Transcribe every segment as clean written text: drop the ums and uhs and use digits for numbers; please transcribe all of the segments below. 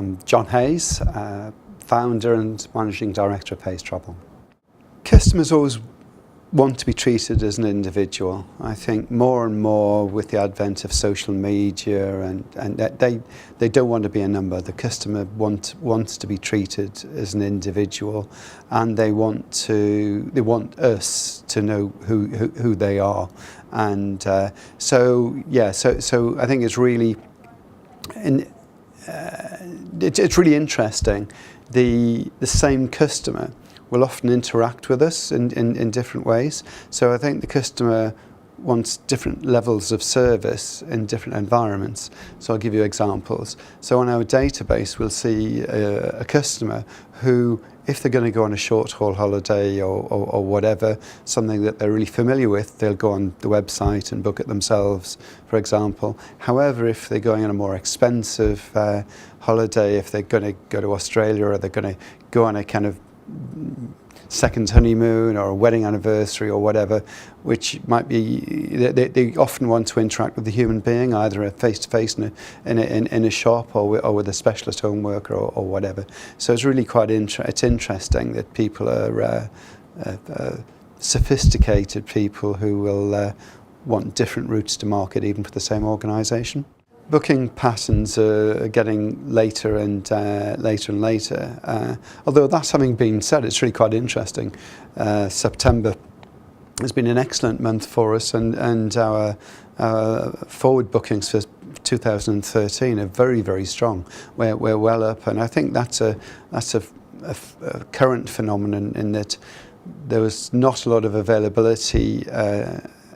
I'm John Hayes, founder and managing director of Hayes Travel. Customers always want to be treated as an individual. I think more and more with the advent of social media and they don't want to be a number. The customer wants to be treated as an individual, and they want us to know who they are. And so I think it's really it's really interesting. The same customer will often interact with us in different ways. So I think the customer wants different levels of service in different environments. So I'll give you examples. So on our database, we'll see a customer who, if they're going to go on a short haul holiday or whatever, something that they're really familiar with, they'll go on the website and book it themselves, for example. However, if they're going on a more expensive holiday, if they're going to go to Australia, or they're going to go on a kind of second honeymoon or a wedding anniversary or whatever, which might be, they often want to interact with the human being, either face to face in a shop or with a specialist home worker or whatever. So it's really quite interesting that people are sophisticated people who will want different routes to market even for the same organisation. Booking patterns are getting later and later. Although that having been said, it's really quite interesting. September has been an excellent month for us, and our forward bookings for 2013 are very, very strong. We're well up, and I think that's a current phenomenon in that there was not a lot of availability.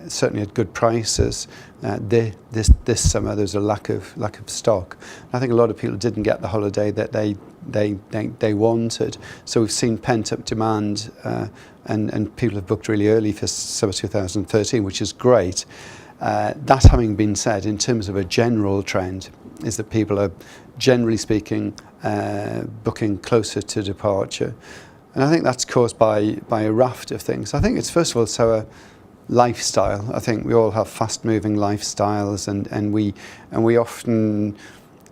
Certainly at good prices. This summer there's a lack of stock. I think a lot of people didn't get the holiday that they wanted. So we've seen pent up demand, and people have booked really early for summer 2013, which is great. That having been said, in terms of a general trend, is that people are generally speaking booking closer to departure, and I think that's caused by a raft of things. I think it's first of all our lifestyle. I think we all have fast-moving lifestyles, and we often,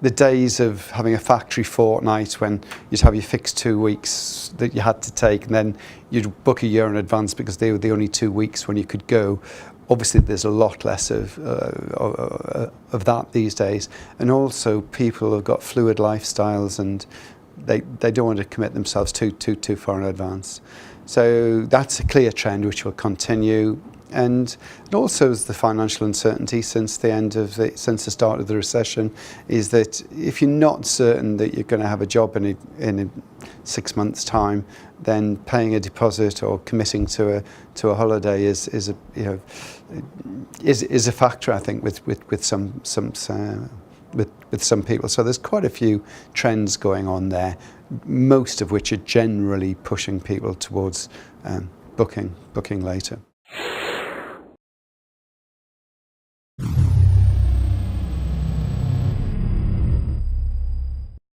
the days of having a factory fortnight when you'd have your fixed 2 weeks that you had to take, and then you'd book a year in advance because they were the only 2 weeks when you could go. Obviously, there's a lot less of that these days, and also people have got fluid lifestyles, and they don't want to commit themselves too far in advance. So that's a clear trend which will continue. And it also is the financial uncertainty since the start of the recession, is that if you're not certain that you're going to have a job in 6 months' time, then paying a deposit or committing to a holiday is a factor, I think, with some people. So there's quite a few trends going on there, most of which are generally pushing people towards booking later.